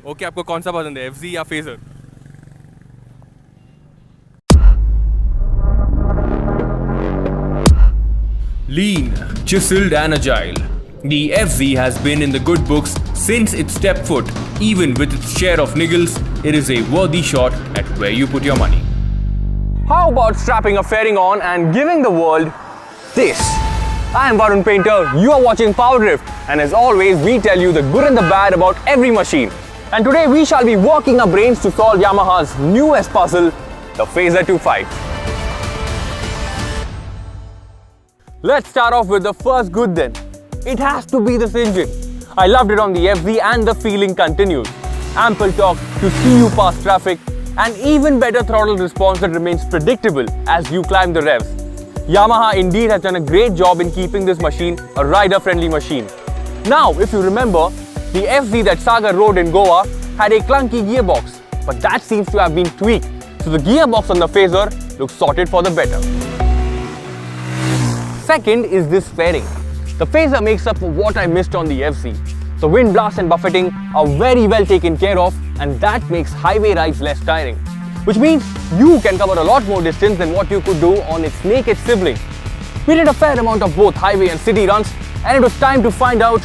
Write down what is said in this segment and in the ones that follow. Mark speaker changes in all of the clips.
Speaker 1: Okay आपको कौन सा पसंद है, FZ या phasor? Lean, chiseled and agile, the FZ has been in the good books since its step foot. Even with its share of niggles, it is a worthy shot at where you put your money.
Speaker 2: How about strapping a fairing on and giving the world this? I am Varun Painter, you are watching Power Drift, and as always we tell you the good and the bad about every machine. And today we shall be working our brains to solve Yamaha's newest puzzle, the Phaser 25. Let's start off with the first good then. It has to be this engine. I loved it on the FZ and the feeling continues. Ample torque to see you past traffic and even better throttle response that remains predictable as you climb the revs. Yamaha indeed has done a great job in keeping this machine a rider-friendly machine. Now, if you remember, the FZ that Sagar rode in Goa had a clunky gearbox, but that seems to have been tweaked, so the gearbox on the Phaser looks sorted for the better. Second is this fairing. The Phaser makes up for what I missed on the FZ. The wind blast and buffeting are very well taken care of, and that makes highway rides less tiring. Which means you can cover a lot more distance than what you could do on its naked sibling. We did a fair amount of both highway and city runs, and it was time to find out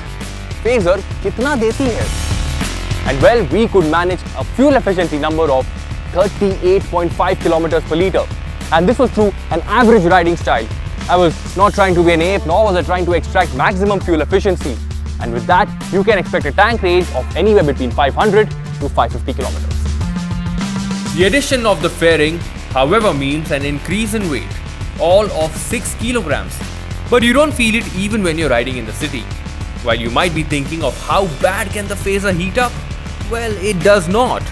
Speaker 2: Phaser kitna deti hai. And well, we could manage a fuel efficiency number of 38.5 kilometers per litre. And this was through an average riding style. I was not trying to be an ape, nor was I trying to extract maximum fuel efficiency. And with that, you can expect a tank range of anywhere between 500 to 550 kilometers.
Speaker 1: The addition of the fairing, however, means an increase in weight, all of 6 kilograms. But you don't feel it even when you're riding in the city. While you might be thinking of how bad can the Phaser heat up, well, it does not.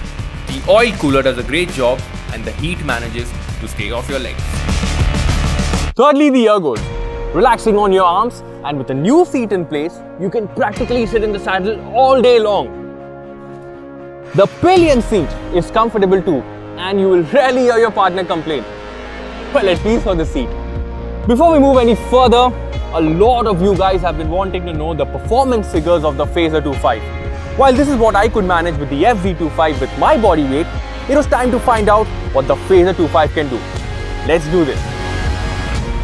Speaker 1: The oil cooler does a great job and the heat manages to stay off your legs.
Speaker 2: Thirdly, the ergos. Relaxing on your arms, and with a new seat in place, you can practically sit in the saddle all day long. The pillion seat is comfortable too, and you will rarely hear your partner complain. Well, at least for the seat. Before we move any further, a lot of you guys have been wanting to know the performance figures of the Phaser 25. While this is what I could manage with the FZ 25 with my body weight, it was time to find out what the Phaser 25 can do. Let's do this.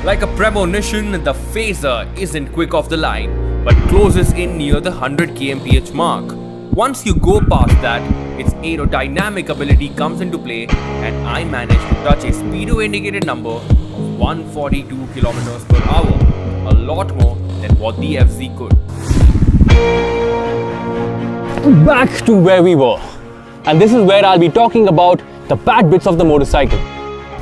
Speaker 1: Like a premonition, the Phaser isn't quick off the line, but closes in near the 100 kmph mark. Once you go past that, its aerodynamic ability comes into play, and I managed to touch a speedo indicated number of 142 kilometers per hour, a lot more than what the FZ could.
Speaker 2: Back to where we were, and this is where I'll be talking about the bad bits of the motorcycle.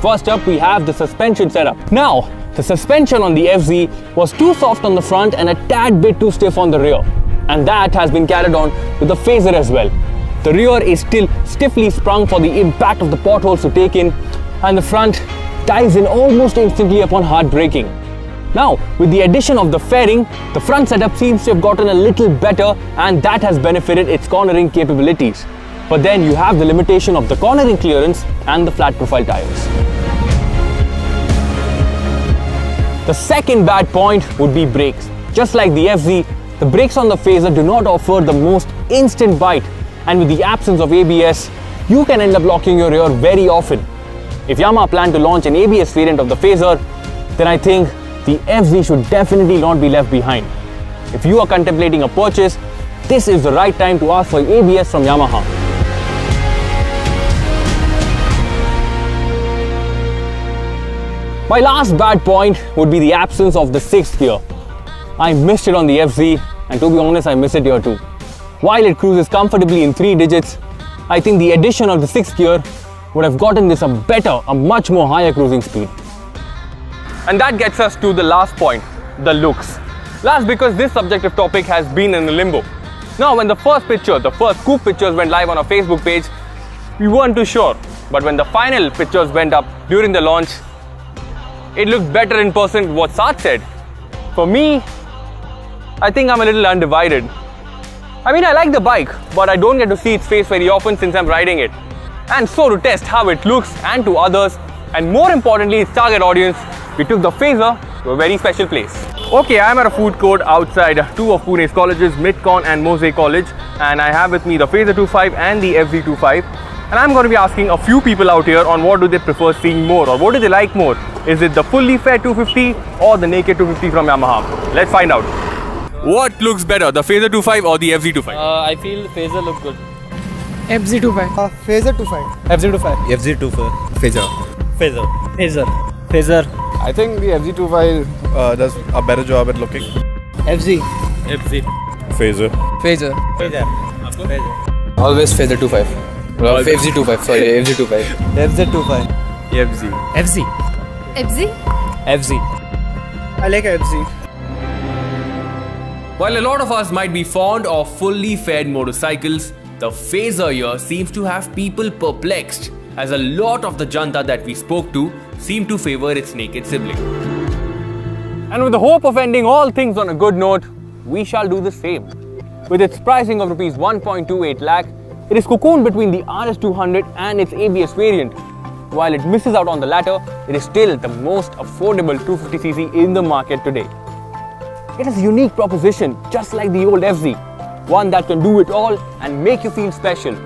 Speaker 2: First up, we have the suspension setup. Now, the suspension on the FZ was too soft on the front and a tad bit too stiff on the rear. And that has been carried on with the Phaser as well. The rear is still stiffly sprung for the impact of the potholes to take in, and the front dives in almost instantly upon hard braking. Now, with the addition of the fairing, the front setup seems to have gotten a little better, and that has benefited its cornering capabilities. But then you have the limitation of the cornering clearance and the flat profile tires. The second bad point would be brakes. Just like the FZ, the brakes on the Phaser do not offer the most instant bite, and with the absence of ABS, you can end up locking your rear very often. If Yamaha plan to launch an ABS variant of the Phaser, then I think the FZ should definitely not be left behind. If you are contemplating a purchase, this is the right time to ask for ABS from Yamaha. My last bad point would be the absence of the 6th gear. I missed it on the FZ, and to be honest, I miss it here too. While it cruises comfortably in 3 digits, I think the addition of the 6th gear would have gotten this a much more higher cruising speed. And that gets us to the last point, the looks. Last, because this subjective topic has been in limbo. Now, when the first scoop pictures went live on our Facebook page, we weren't too sure. But when the final pictures went up during the launch, it looked better in person than what Sat said. For me, I think I'm a little undivided. I mean, I like the bike, but I don't get to see its face very often since I'm riding it. And so to test how it looks and to others, and more importantly its target audience, we took the Phaser to a very special place.
Speaker 1: Okay, I'm at a food court outside two of Pune's colleges, Midcon and Mosaic College, and I have with me the Phaser 25 and the FZ25. And I'm going to be asking a few people out here on what do they prefer seeing more, or what do they like more. Is it the fully fed 250 or the naked 250 from Yamaha? Let's find out. What looks better, the Phaser 25 or the FZ25?
Speaker 3: I feel Phaser looks good.
Speaker 4: FZ25.
Speaker 5: Phaser 25.
Speaker 3: FZ25.
Speaker 6: FZ25. Phaser.
Speaker 3: Phaser. Phaser. Phaser.
Speaker 6: I think the FZ25 does a better job at looking.
Speaker 5: FZ.
Speaker 3: FZ.
Speaker 6: Phaser.
Speaker 5: Phaser.
Speaker 3: Phaser.
Speaker 4: Always Phaser 25. FZ25, sorry, FZ25.
Speaker 5: FZ25.
Speaker 1: FZ.
Speaker 3: FZ.
Speaker 7: FZ?
Speaker 3: FZ.
Speaker 5: I like FZ.
Speaker 1: While a lot of us might be fond of fully fed motorcycles, the Phaser here seems to have people perplexed, as a lot of the janta that we spoke to seem to favor its naked sibling.
Speaker 2: And with the hope of ending all things on a good note, we shall do the same. With its pricing of Rs 1.28 lakh, it is cocooned between the RS200 and its ABS variant. While it misses out on the latter, it is still the most affordable 250cc in the market today. It is a unique proposition, just like the old FZ, one that can do it all and make you feel special.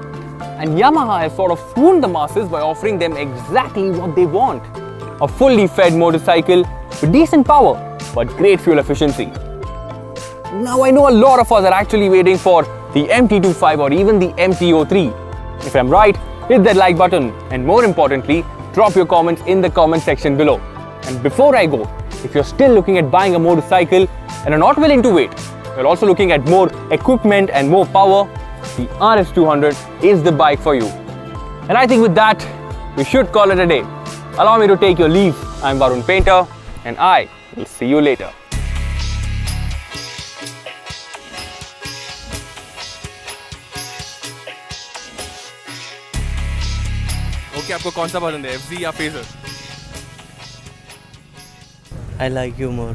Speaker 2: And Yamaha has sort of swooned the masses by offering them exactly what they want. A fully fed motorcycle with decent power, but great fuel efficiency. Now I know a lot of us are actually waiting for the MT25 or even the MT03. If I'm right, hit that like button, and more importantly, drop your comments in the comment section below. And before I go, if you're still looking at buying a motorcycle and are not willing to wait, you're also looking at more equipment and more power, the RS200 is the bike for you. And I think with that, we should call it a day. Allow me to take your leave. I'm Varun Painter, and I will see you later.
Speaker 1: Okay, आपको कौन सा पसंद है, FZ या Phaser?
Speaker 3: I like you more.